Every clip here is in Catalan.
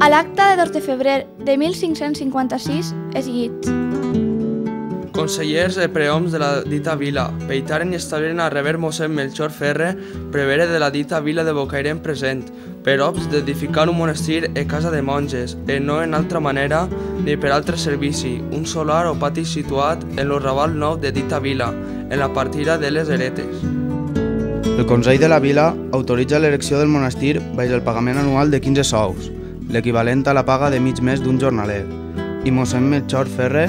A l'acta de 2 de febrer de 1556 es llit: Consellers e preoms de la dita vila, peitaren i establiren a rever mossèn Melchor Ferre, prevere de la dita vila de Bocairent present, per obs d'edificar un monestir e casa de monges, e no en altra manera ni per altre servici, un solar o pati situat en lo raval nou de dita vila, en la partida de les Heretes. El Consell de la Vila autoritza l'erecció del monestir baix el pagament anual de 15 sous, l'equivalent a la paga de mig mes d'un jornaler, i mossèn Melchor Ferre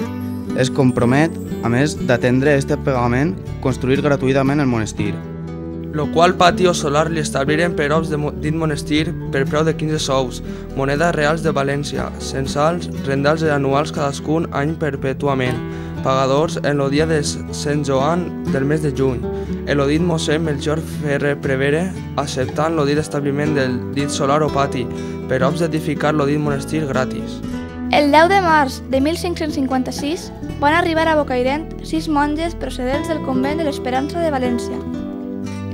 es compromet, a més d'atendre este pagament, construir gratuïtament el monestir. Lo qual pati o solar li establiren per obs dit monestir per preu de 15 sous, monedes reals de València, censals, rendals anuals cadascun any perpetuament, pagadors en lo dia de Sant Joan del mes de juny. El dit mossèn Melchor Ferre prevere, acceptant lo dit establiment del dit solar o pati, per obs d'edificar lo dit monestir gratis. El 10 de març de 1556 van arribar a Bocairent 6 monges procedents del convent de l'Esperança de València.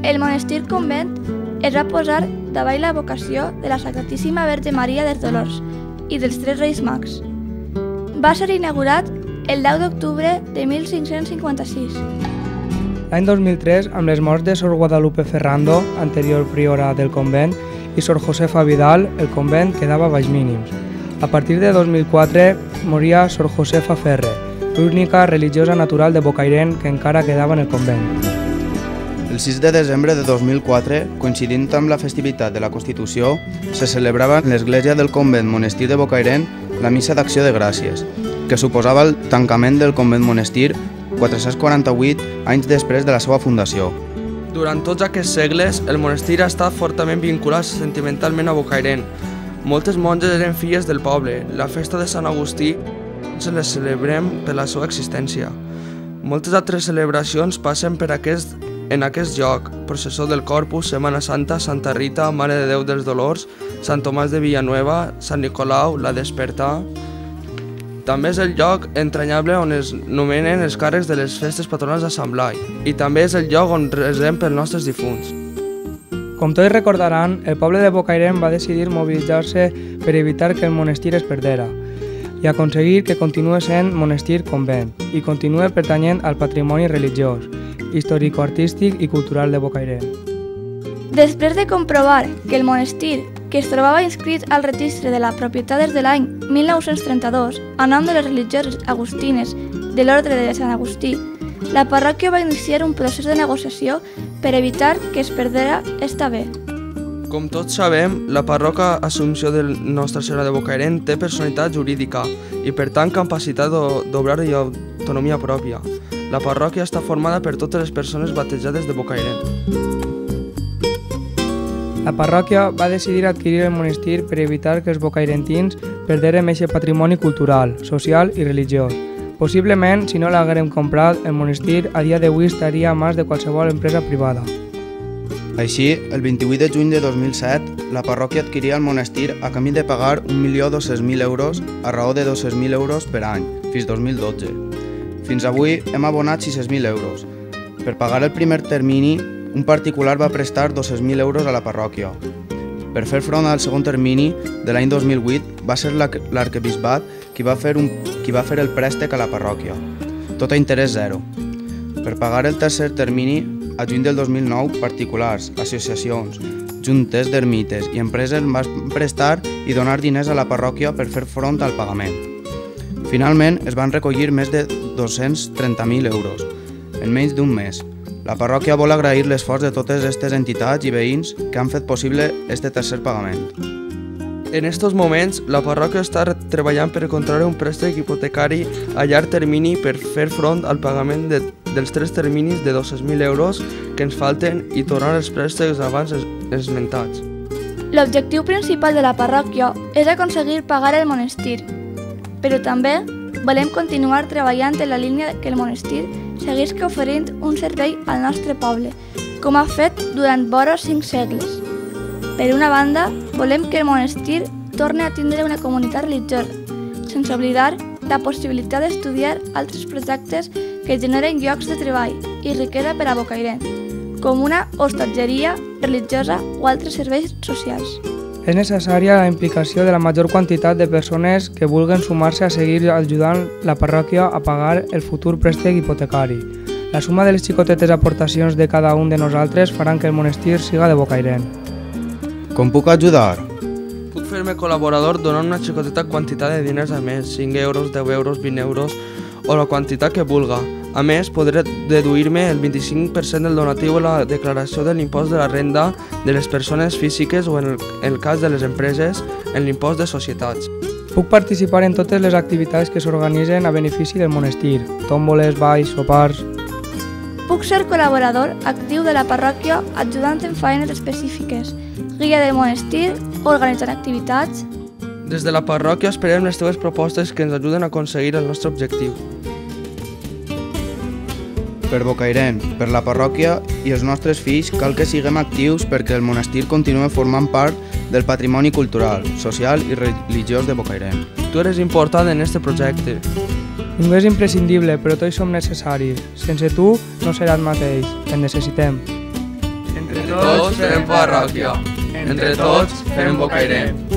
El monestir convent es va posar davall la vocació de la Sacratíssima Verge Maria dels Dolors i dels Tres Reis Mags. Va ser inaugurat el 10 d'octubre de 1556. L'any 2003, amb les morts de Sor Guadalupe Ferrando, anterior priora del convent, i Sor Josefa Vidal, el convent quedava baix mínims. A partir de 2004 moria Sor Josefa Ferre, l'única religiosa natural de Bocairent que encara quedava en el convent. El 6 de desembre de 2004, coincidint amb la festivitat de la Constitució, se celebrava en l'església del convent monestir de Bocairent la missa d'acció de gràcies, que suposava el tancament del convent monestir 448 anys després de la seva fundació. Durant tots aquests segles, el monestir ha estat fortament vinculat sentimentalment a Bocairent. Moltes monges eren filles del poble. La festa de Sant Agustí se les celebrem per la seva existència. Moltes altres celebracions passen en aquest lloc: Processó del Corpus, Setmana Santa, Santa Rita, Mare de Déu dels Dolors, Sant Tomàs de Villanueva, Sant Nicolau, la Despertar. També és el lloc entranyable on es nomenen els càrrecs de les festes patronals de Sant Blai, i també és el lloc on resem pels nostres difunts. Com tots recordaran, el poble de Bocairent va decidir mobilitzar-se per evitar que el monestir es perdera i aconseguir que continuï sent monestir-convent i continuï pertanyent al patrimoni religiós, històrico-artístic i cultural de Bocairent. Després de comprovar que el monestir, que es trobava inscrit al registre de la propietat des de l'any 1932 a nom de les religioses agustines de l'Ordre de Sant Agustí, la parròquia va iniciar un procés de negociació per evitar que es perdera esta bé. Com tots sabem, la parròquia Assumpció de Nostra Senyora de Bocairent té personalitat jurídica i, per tant, capacitat d'obrar i autonomia pròpia. La parròquia està formada per totes les persones batejades de Bocairent. La parròquia va decidir adquirir el monestir per evitar que els bocairentins perderen aquest patrimoni cultural, social i religiós. Possiblement, si no l'haguérem comprat, el monestir a dia d'avui estaria a mans de qualsevol empresa privada. Així, el 28 de juny de 2007, la parròquia adquiria el monestir a canvi de pagar 1.200.000 euros a raó de 200.000 euros per any, fins 2012. Fins avui hem abonat 600.000 euros. Per pagar el primer termini, un particular va prestar 200.000 euros a la parròquia. Per fer front al segon termini de l'any 2008 va ser l'arquebisbat qui va fer el préstec a la parròquia, tot a interès zero. Per pagar el tercer termini, a juny del 2009, particulars, associacions, juntes d'ermites i empreses van prestar i donar diners a la parròquia per fer front al pagament. Finalment, es van recollir més de 230.000 euros, en menys d'un mes. La parròquia vol agrair l'esforç de totes aquestes entitats i veïns que han fet possible este tercer pagament. En estos moments, la parròquia està treballant per contraure un préstec hipotecari a llarg termini per fer front al pagament dels 3 terminis de 200.000 euros que ens falten i tornar els préstecs abans esmentats. L'objectiu principal de la parròquia és aconseguir pagar el monestir, però també volem continuar treballant en la línia que el monestir seguisca oferint un servei al nostre poble, com ha fet durant vora 5 segles. Per una banda, volem que el monestir torni a tindre una comunitat religiosa, sense oblidar la possibilitat d'estudiar altres projectes que generen llocs de treball i riquesa per a Bocairent, com una hostatgeria religiosa o altres serveis socials. És necessària la implicació de la major quantitat de persones que vulguin sumar-se a seguir ajudant la parròquia a pagar el futur préstec hipotecari. La suma de les xicotetes aportacions de cada un de nosaltres faran que el monestir siga de Bocairent. Com puc ajudar? Puc fer-me col·laborador donant una xicoteta quantitat de diners a mes, 5 euros, 10 euros, 20 euros o la quantitat que vulga. A més, podré deduir-me el 25% del donatiu a la declaració de l'impost de la renda de les persones físiques o, en el cas de les empreses, en l'impost de societats. Puc participar en totes les activitats que s'organitzen a benefici del monestir, tòmboles, balls, sopars... Puc ser col·laborador actiu de la parròquia ajudant en feines específiques, guia del monestir, organitzant activitats... Des de la parròquia esperem les teves propostes que ens ajuden a aconseguir el nostre objectiu. Per Bocairent, per la parròquia i els nostres fills cal que siguem actius perquè el monestir continue formant part del patrimoni cultural, social i religiós de Bocairent. Tu eres important en este projecte. Ningú és imprescindible, però tots som necessaris. Sense tu no serà el mateix. Et necessitem. Entre tots fem parròquia. Entre tots fem Bocairent.